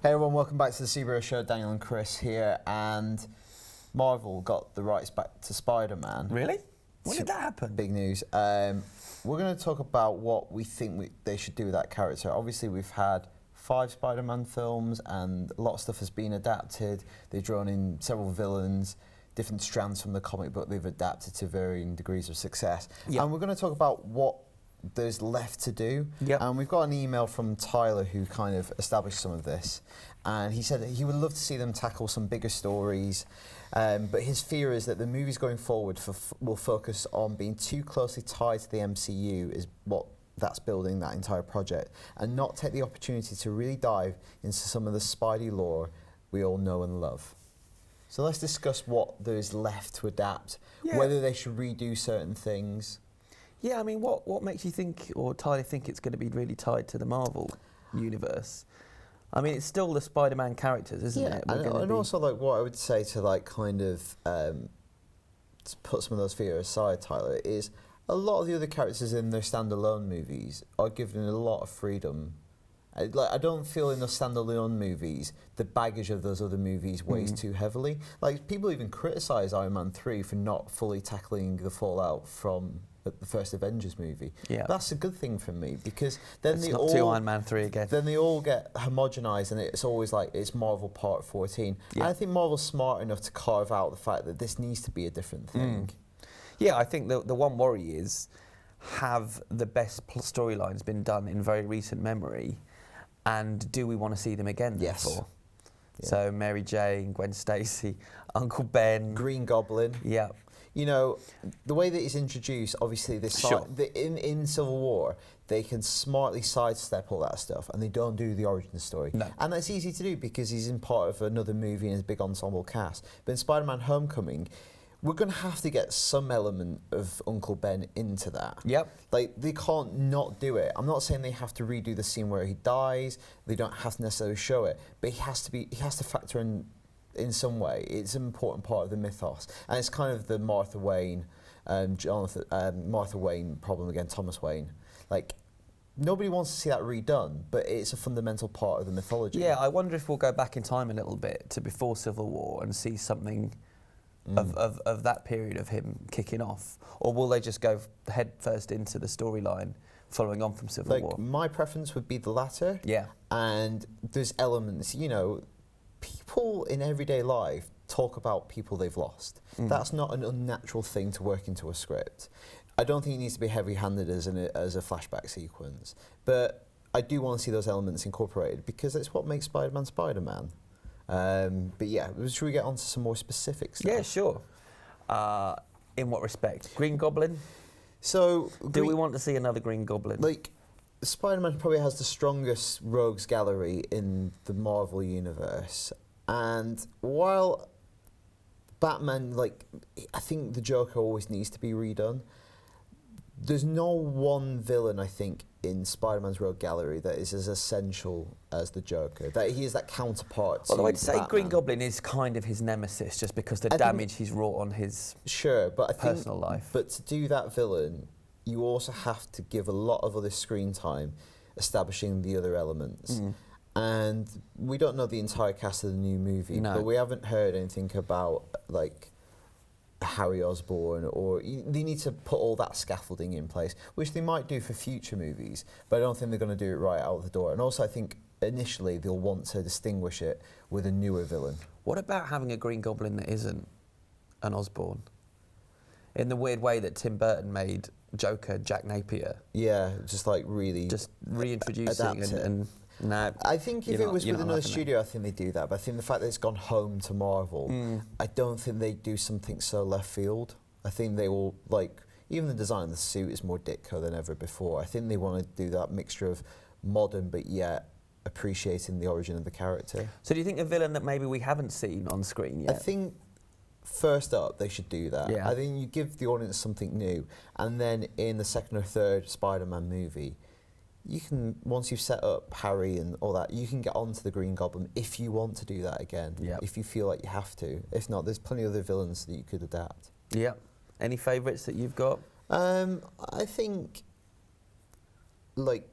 Hey everyone, welcome back to the Superhero Show. Daniel and Chris here, and Marvel got the rights back to Spider-Man. Really? When did that happen? Big news. We're going to talk about what we think they should do with that character. Obviously, we've had 5 Spider-Man films, and a lot of stuff has been adapted. They've drawn in several villains, different strands from the comic book they've adapted to varying degrees of success. Yep. And we're going to talk about what there's left to do. Yep. And we've got an email from Tyler who kind of established some of this. And he said that he would love to see them tackle some bigger stories. But his fear is that the movies going forward will focus on being too closely tied to the MCU, is what that's building that entire project, and not take the opportunity to really dive into some of the Spidey lore we all know and love. So let's discuss what there is left to adapt, whether they should redo certain things. Yeah, I mean, what makes you think, or Tyler think it's going to be really tied to the Marvel universe? I mean, it's still the Spider-Man characters, isn't it? And also, like, what I would say to, like, kind of to put some of those fears aside, Tyler, is a lot of the other characters in their standalone movies are given a lot of freedom. I don't feel in those standalone movies the baggage of those other movies weighs too heavily. Like, people even criticise Iron Man 3 for not fully tackling the fallout from the first Avengers movie. Yeah. That's a good thing for me, because then it's they not all too Iron Man 3 again. Then they all get homogenised, and it's always like it's Marvel Part 14. Yeah. And I think Marvel's smart enough to carve out the fact that this needs to be a different thing. Yeah, I think the one worry is, have the best storylines been done in very recent memory, and do we want to see them again? Yes. Therefore? Yeah. So Mary Jane, Gwen Stacy, Uncle Ben, Green Goblin. Yeah. You know, the way that it's introduced, obviously, in Civil War, they can smartly sidestep all that stuff, and they don't do the origin story. No. And that's easy to do because he's in part of another movie and is a big ensemble cast. But in Spider-Man Homecoming, we're going to have to get some element of Uncle Ben into that. Yep. Like, they can't not do it. I'm not saying they have to redo the scene where he dies. They don't have to necessarily show it, but he has to factor in some way. It's an important part of the mythos, and it's kind of the Martha Wayne problem again, Thomas Wayne. Like, nobody wants to see that redone, but it's a fundamental part of the mythology. Yeah, I wonder if we'll go back in time a little bit to before Civil War and see something of that period of him kicking off, or will they just go head first into the storyline following on from Civil War? My preference would be the latter. Yeah. And there's elements, you know, people in everyday life talk about people they've lost. That's not an unnatural thing to work into a script. I don't think it needs to be heavy-handed as a flashback sequence, but I do want to see those elements incorporated because it's what makes Spider-Man Spider-Man. But yeah, should we get on to some more specific stuff? Yeah, sure. In what respect? Green Goblin? So, do we want to see another Green Goblin? Like, Spider-Man probably has the strongest rogues gallery in the Marvel universe, and while Batman, like, I think the Joker always needs to be redone, there's no one villain, I think, in Spider-Man's rogue gallery that is as essential as the Joker. That he is that counterpart to Well, I'd say Batman. Green Goblin is kind of his nemesis, just because the damage he's wrought on his personal life. But to do that villain, you also have to give a lot of other screen time establishing the other elements. And we don't know the entire cast of the new movie, but we haven't heard anything about, like, Harry Osborn, or they need to put all that scaffolding in place, which they might do for future movies, but I don't think they're going to do it right out the door. And also, I think initially they'll want to distinguish it with a newer villain. What about having a Green Goblin that isn't an Osborn? In the weird way that Tim Burton made Joker Jack Napier. Yeah, just like really... Just reintroducing and no, I think if it was with another studio, I think they'd do that. But I think the fact that it's gone home to Marvel, I don't think they'd do something so left field. I think they will, like, even the design of the suit is more Ditko than ever before. I think they want to do that mixture of modern but yet appreciating the origin of the character. So do you think a villain that maybe we haven't seen on screen yet? I think first up they should do that. Yeah. I think you give the audience something new, and then in the second or third Spider-Man movie, you can, once you've set up Harry and all that, you can get on to the Green Goblin if you want to do that again, if you feel like you have to. If not, there's plenty of other villains that you could adapt. Yeah. Any favourites that you've got? I think, like,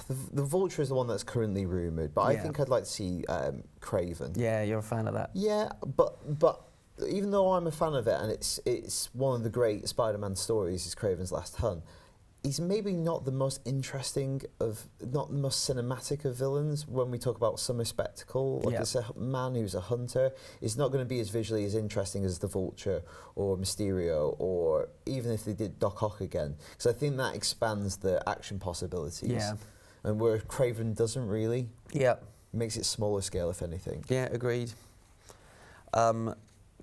the Vulture is the one that's currently rumoured, but I think I'd like to see Craven. Yeah, you're a fan of that. Yeah, but even though I'm a fan of it, and it's one of the great Spider-Man stories, is Craven's Last Hunt, he's maybe not the most interesting not the most cinematic of villains when we talk about summer spectacle. Like it's a man who's a hunter. It's not going to be as visually as interesting as the Vulture or Mysterio, or even if they did Doc Ock again, because I think that expands the action possibilities. Yeah. And where Craven doesn't really. Yeah. Makes it smaller scale, if anything. Yeah, agreed.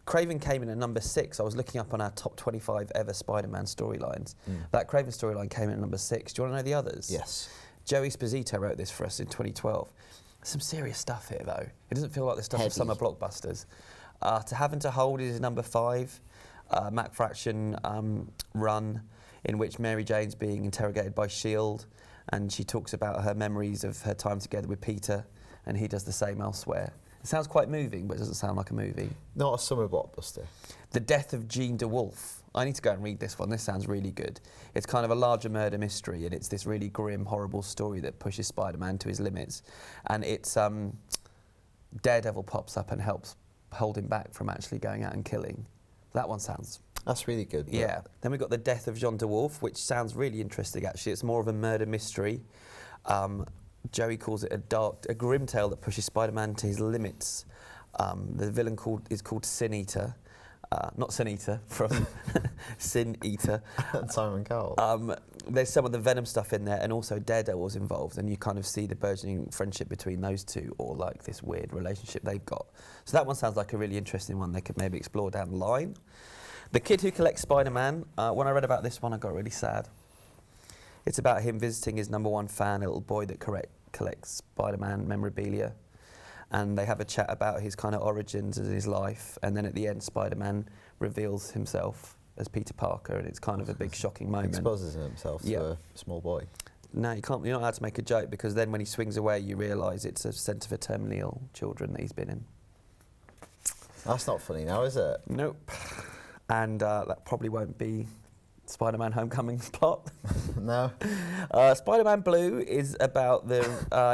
Craven came in at number 6. I was looking up on our top 25 ever Spider-Man storylines. That Craven storyline came in at number 6. Do you want to know the others? Yes. Joe Esposito wrote this for us in 2012. Some serious stuff here, though. It doesn't feel like the stuff of summer blockbusters. To Have and to Hold is number 5. Mac Fraction run, in which Mary Jane's being interrogated by S.H.I.E.L.D., and she talks about her memories of her time together with Peter, and he does the same elsewhere. It sounds quite moving, but it doesn't sound like a movie. Not a summer blockbuster. The Death of Jean DeWolf. I need to go and read this one. This sounds really good. It's kind of a larger murder mystery, and it's this really grim, horrible story that pushes Spider-Man to his limits. And it's Daredevil pops up and helps hold him back from actually going out and killing. That one sounds... That's really good. Yeah. Then we've got The Death of Jean DeWolf, which sounds really interesting, actually. It's more of a murder mystery. Joey calls it a grim tale that pushes Spider-Man to his limits. The villain is called Sin Eater. Not Sin Eater, from Sin Eater. Simon Cowell. There's some of the Venom stuff in there, and also Daredevil's involved, and you kind of see the burgeoning friendship between those two, or like this weird relationship they've got. So that one sounds like a really interesting one they could maybe explore down the line. The Kid Who Collects Spider-Man. When I read about this one, I got really sad. It's about him visiting his #1 fan, a little boy that collects Spider-Man memorabilia. And they have a chat about his kind of origins and his life. And then at the end, Spider-Man reveals himself as Peter Parker, and it's kind of a big shocking moment. Exposes himself to a small boy. No, you can't. You're not allowed to make a joke, because then when he swings away, you realise it's a centre for terminally ill children that he's been in. That's not funny now, is it? Nope. And that probably won't be Spider-Man Homecoming's plot. No. Spider-Man Blue is about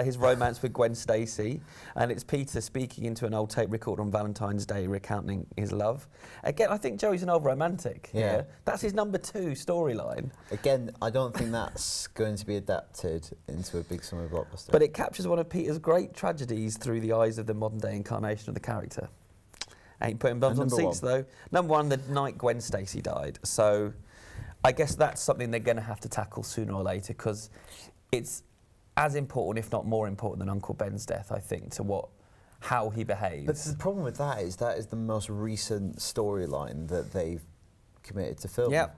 his romance with Gwen Stacy, and it's Peter speaking into an old tape recorder on Valentine's Day recounting his love. Again, I think Joey's an old romantic. Yeah. That's his number 2 storyline. Again, I don't think that's going to be adapted into a big summer blockbuster. But it captures one of Peter's great tragedies through the eyes of the modern-day incarnation of the character. Ain't putting bums on seats, though. Number 1, the night Gwen Stacy died. So I guess that's something they're going to have to tackle sooner or later, because it's as important, if not more important, than Uncle Ben's death, I think, to how he behaves. But the problem with that is the most recent storyline that they've committed to film. Yeah.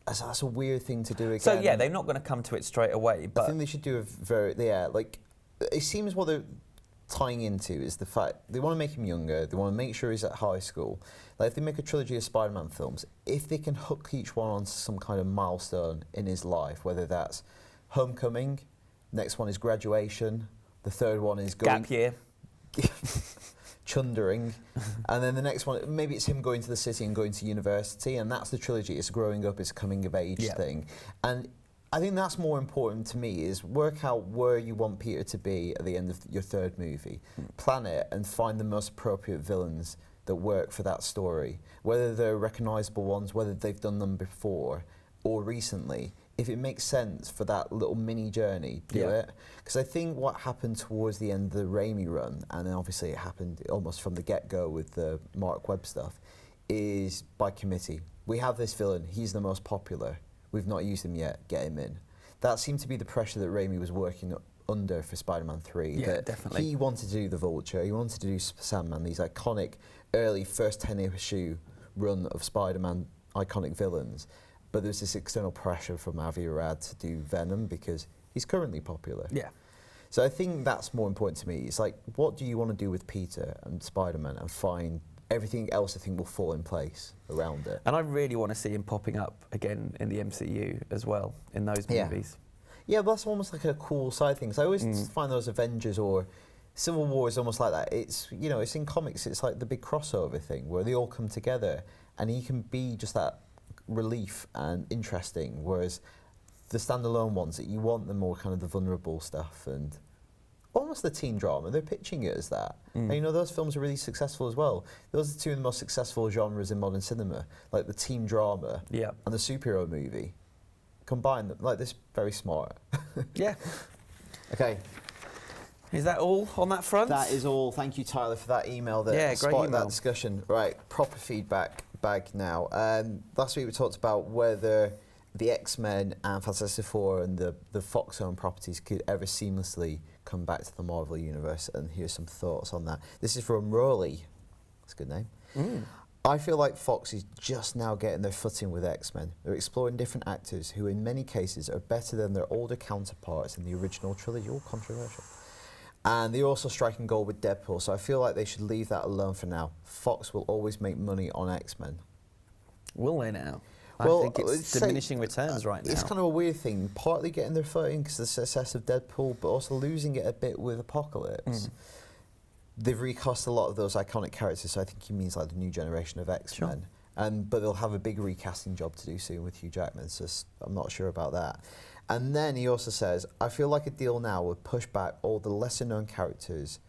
That's a weird thing to do again. So yeah, they're not going to come to it straight away. But I think they should do it seems what they're tying into is the fact they want to make him younger, they want to make sure he's at high school. Like if they make a trilogy of Spider-Man films, if they can hook each one onto some kind of milestone in his life, whether that's Homecoming, next one is graduation, the third one is gap year, chundering, and then the next one, maybe it's him going to the city and going to university, and that's the trilogy. It's growing up, it's a coming of age thing. And I think that's more important to me, is work out where you want Peter to be at the end of your 3rd movie. Plan it and find the most appropriate villains that work for that story. Whether they're recognisable ones, whether they've done them before or recently. If it makes sense for that little mini journey, do it. Because I think what happened towards the end of the Raimi run, and then obviously it happened almost from the get-go with the Mark Webb stuff, is by committee. We have this villain, he's the most popular. We've not used him yet, get him in. That seemed to be the pressure that Raimi was working under for Spider-Man 3. Yeah, definitely. He wanted to do the Vulture, he wanted to do Sandman, these iconic early first 10-issue run of Spider-Man iconic villains. But there's this external pressure from Avi Arad to do Venom because he's currently popular. Yeah. So I think that's more important to me. It's like, what do you want to do with Peter and Spider-Man, and find everything else I think will fall in place around it. And I really want to see him popping up again in the MCU as well, in those movies. Yeah, but that's almost like a cool side thing. So I always find those Avengers or Civil War is almost like that. It's, you know, it's in comics, it's like the big crossover thing where they all come together and he can be just that relief and interesting, whereas the standalone ones, that you want the more kind of the vulnerable stuff and almost the teen drama. They're pitching it as that. And you know, those films are really successful as well. Those are two of the most successful genres in modern cinema, like the teen drama and the superhero movie. Combine them, like this, very smart. Yeah. Okay. Is that all on that front? That is all. Thank you, Tyler, for that email that sparked that discussion. Right, proper feedback bag now. Last week we talked about whether the X-Men and Fantastic Four and the Fox-owned properties could ever seamlessly come back to the Marvel Universe, and here's some thoughts on that. This is from Rolly. That's a good name. I feel like Fox is just now getting their footing with X-Men. They're exploring different actors who in many cases are better than their older counterparts in the original trilogy. All controversial. And they're also striking gold with Deadpool, so I feel like they should leave that alone for now. Fox will always make money on X-Men. Will they now? Well, I think it's diminishing returns right now. It's kind of a weird thing, partly getting their footing because of the success of Deadpool, but also losing it a bit with Apocalypse. They've recast a lot of those iconic characters, so I think he means like the new generation of X-Men. Sure. But they'll have a big recasting job to do soon with Hugh Jackman, so I'm not sure about that. And then he also says, I feel like a deal now would push back all the lesser-known characters,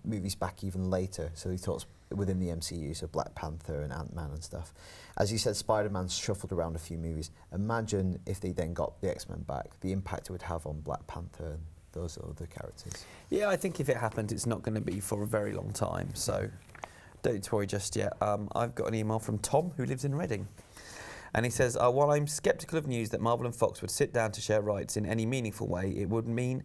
movies back even later. So he talks within the MCU, so Black Panther and Ant-Man and stuff. As you said, Spider-Man's shuffled around a few movies. Imagine if they then got the X-Men back, the impact it would have on Black Panther and those other characters. Yeah, I think if it happened, it's not going to be for a very long time, so don't worry just yet. I've got an email from Tom, who lives in Reading. And he says, while I'm sceptical of news that Marvel and Fox would sit down to share rights in any meaningful way, it would mean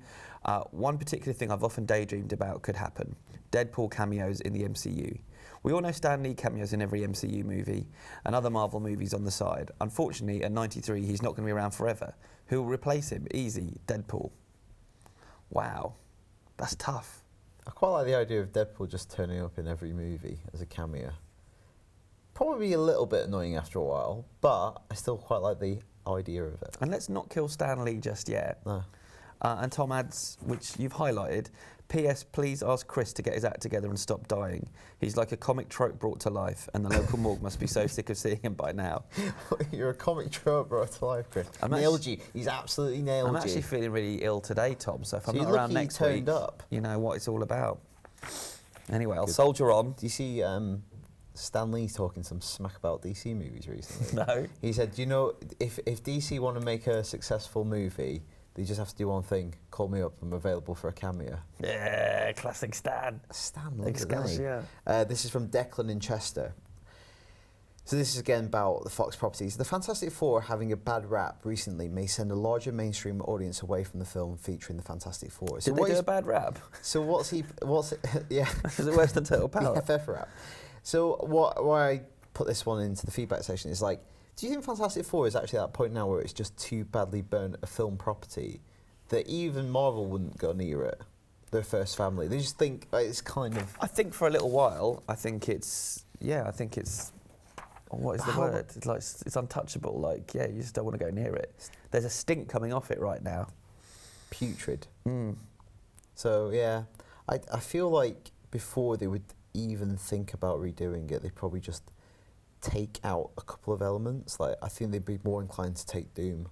one particular thing I've often daydreamed about could happen. Deadpool cameos in the MCU. We all know Stan Lee cameos in every MCU movie and other Marvel movies on the side. Unfortunately, at 93, he's not going to be around forever. Who will replace him? Easy, Deadpool. Wow, that's tough. I quite like the idea of Deadpool just turning up in every movie as a cameo. Probably a little bit annoying after a while, but I still quite like the idea of it. And let's not kill Stan Lee just yet. No. And Tom adds, which you've highlighted, P.S. Please ask Chris to get his act together and stop dying. He's like a comic trope brought to life, and the local morgue must be so sick of seeing him by now. You're a comic trope brought to life, Chris. Nailed you. He's absolutely nailed you. I'm actually feeling really ill today, Tom, so if I'm not around next week, you know what it's all about. Anyway, I'll soldier on. Do you see Stan Lee talking some smack about DC movies recently? No. He said, you know, if DC want to make a successful movie, they just have to do one thing. Call me up. I'm available for a cameo. Yeah, classic Stan. Stan, look at that. This is from Declan in Chester. So this is again about the Fox properties. The Fantastic Four having a bad rap recently may send a larger mainstream audience away from the film featuring the Fantastic Four. So Did they do a bad rap? So what's yeah. Is it worse than Total Power? The FF rap. So why I put this one into the feedback section is like, do you think Fantastic Four is actually at that point now where it's just too badly burnt a film property that even Marvel wouldn't go near it, their first family? They just think it's kind of... I think for a little while, I think it's... what is the word? It's like it's untouchable. Like, yeah, you just don't want to go near it. There's a stink coming off it right now. Putrid. So, yeah, I feel like before they would even think about redoing it, they'd probably just take out a couple of elements. Like, I think they'd be more inclined to take Doom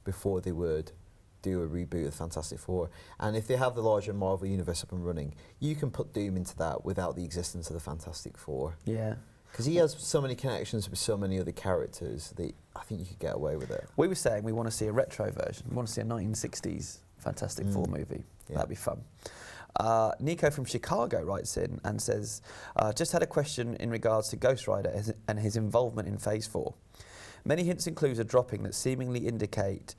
before they would do a reboot of Fantastic Four. And if they have the larger Marvel universe up and running, you can put Doom into that without the existence of the Fantastic Four. Yeah. Because he has so many connections with so many other characters that I think you could get away with it. We were saying we want to see a retro version. We want to see a 1960s Fantastic Four movie. Yeah. That'd be fun. Nico from Chicago writes in and says, just had a question in regards to Ghost Rider and his involvement in Phase 4. Many hints and clues are dropping that seemingly indicate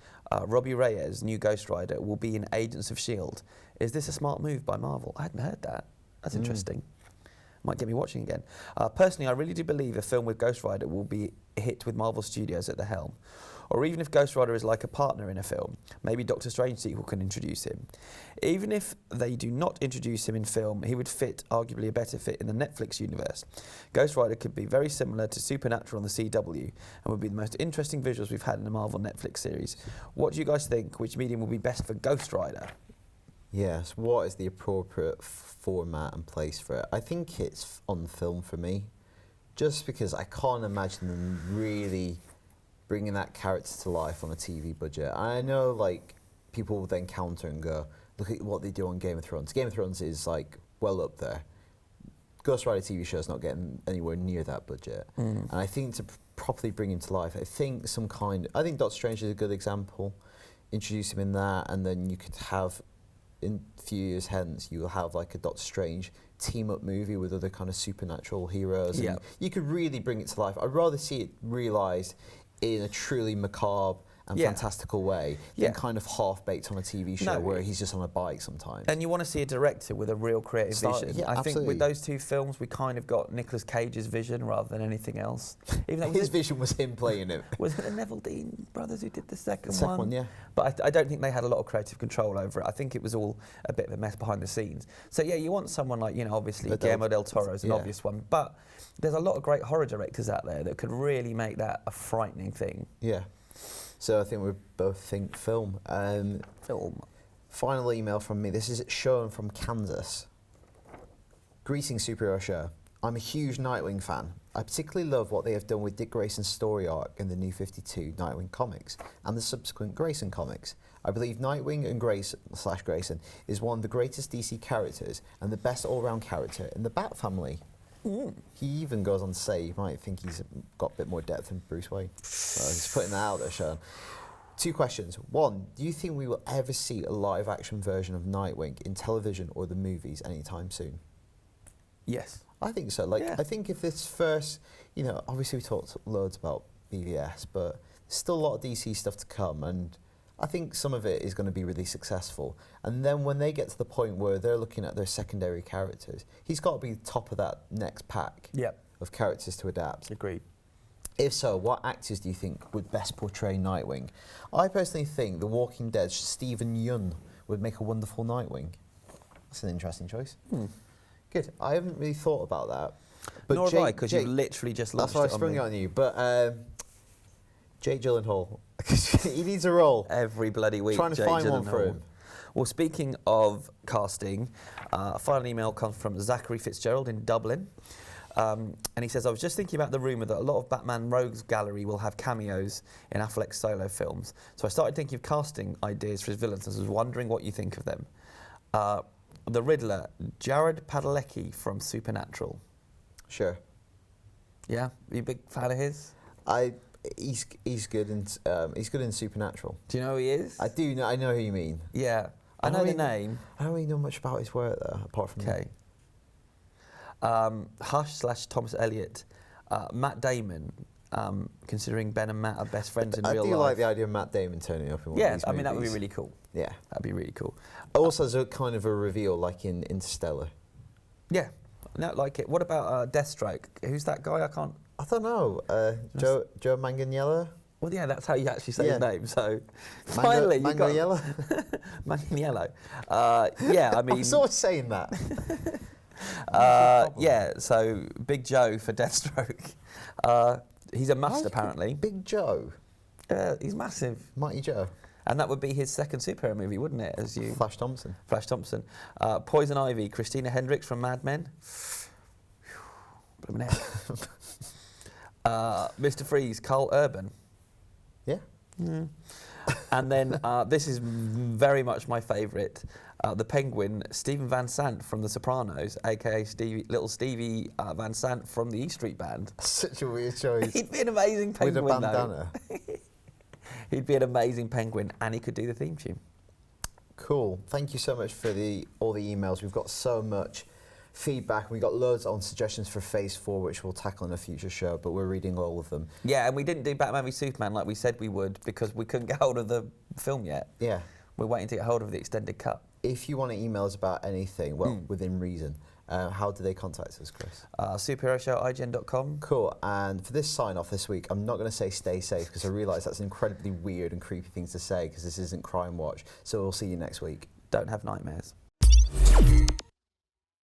Robbie Reyes' new Ghost Rider will be in Agents of S.H.I.E.L.D. Is this a smart move by Marvel? I hadn't heard that. That's interesting. Might get me watching again. Personally, I really do believe a film with Ghost Rider will be a hit with Marvel Studios at the helm. Or even if Ghost Rider is like a partner in a film, maybe Doctor Strange sequel can introduce him. Even if they do not introduce him in film, he would fit, arguably a better fit, in the Netflix universe. Ghost Rider could be very similar to Supernatural on the CW and would be the most interesting visuals we've had in a Marvel Netflix series. What do you guys think? Which medium will be best for Ghost Rider? Yes, what is the appropriate format and place for it? I think it's on film for me, just because I can't imagine them really bringing that character to life on a TV budget. And I know, like, people will then counter and go, look at what they do on Game of Thrones. Game of Thrones is, like, well up there. Ghost Rider TV show's not getting anywhere near that budget. And I think to properly bring him to life, I think Doctor Strange is a good example. Introduce him in that, and then you could have, in a few years hence, you'll have like a Doctor Strange team-up movie with other kind of supernatural heroes. Yeah. And you could really bring it to life. I'd rather see it realised in a truly macabre and fantastical way than kind of half-baked on a TV show where he's just on a bike sometimes. And you want to see a director with a real creative vision. Yeah, I absolutely. think with those two films, we kind of got Nicolas Cage's vision rather than anything else. Even though his vision was him playing it. Was it the Neville Dean brothers who did the second one? The second one, yeah. But I don't think they had a lot of creative control over it. I think it was all a bit of a mess behind the scenes. So yeah, you want someone like, obviously Guillermo del Toro is an obvious one. But there's a lot of great horror directors out there that could really make that a frightening thing. Yeah. So I think we both think film. Film. Final email from me. This is Sean from Kansas. Greetings, Superhero Show. I'm a huge Nightwing fan. I particularly love what they have done with Dick Grayson's story arc in the New 52 Nightwing comics and the subsequent Grayson comics. I believe Nightwing and Grayson is one of the greatest DC characters and the best all-round character in the Bat family. He even goes on to say you might think he's got a bit more depth than Bruce Wayne. So he's putting that out there, Sean. 2 questions. 1, do you think we will ever see a live-action version of Nightwing in television or the movies anytime soon? Yes. I think so. I think if this first, obviously we talked loads about BVS, but there's still a lot of DC stuff to come, and I think some of it is going to be really successful. And then when they get to the point where they're looking at their secondary characters, he's got to be top of that next pack of characters to adapt. Agreed. If so, what actors do you think would best portray Nightwing? I personally think The Walking Dead's Stephen Yeun would make a wonderful Nightwing. That's an interesting choice. Good. I haven't really thought about that. But Nor have I, because you've literally just launched it on me. That's why I sprung it on you. But Jake Gyllenhaal, he needs a role. Every bloody week. Trying to find one for him. Well, speaking of casting, a final email comes from Zachary Fitzgerald in Dublin. And he says, I was just thinking about the rumour that a lot of Batman Rogues Gallery will have cameos in Affleck's solo films. So I started thinking of casting ideas for his villains and was wondering what you think of them. The Riddler, Jared Padalecki from Supernatural. Sure. Yeah? Are you a big fan of his? He's good in Supernatural. Do you know who he is? I do. I know who you mean. Yeah. I know the name. I don't really know much about his work, though, apart from Okay. Hush/Thomas Elliott. Matt Damon, considering Ben and Matt are best friends in real life. I do like the idea of Matt Damon turning up in one of these movies. that would be really cool. Yeah. That'd be really cool. Also, as a kind of a reveal, like in Interstellar. Yeah. No, like it. What about Deathstroke? Who's that guy? I don't know. Joe Manganiello? Well, yeah, that's how you actually say his name. So, Mango, finally, you got Manganiello. Yeah, I mean, I was always saying that. yeah. So, Big Joe for Deathstroke. He's a must, apparently. Big Joe. He's massive. Mighty Joe. And that would be his second superhero movie, wouldn't it? Flash Thompson. Flash Thompson. Poison Ivy, Christina Hendricks from Mad Men. Mr. Freeze, Carl Urban. Yeah. And then this is very much my favourite. The Penguin, Stephen Van Sant from The Sopranos, aka Little Stevie Van Sant from the E Street Band. Such a weird choice. He'd be an amazing penguin, with a bandana. He'd be an amazing penguin, and he could do the theme tune. Cool. Thank you so much for all the emails. We've got so much feedback. We got loads on suggestions for Phase 4, which we'll tackle in a future show, but we're reading all of them. Yeah, and we didn't do Batman v Superman like we said we would because we couldn't get hold of the film yet. Yeah. We're waiting to get hold of the extended cut. If you want to email us about anything, well, within reason, how do they contact us, Chris? Superhero@ign.com. Cool. And for this sign-off this week, I'm not going to say stay safe because I realise that's an incredibly weird and creepy thing to say because this isn't Crime Watch. So we'll see you next week. Don't have nightmares.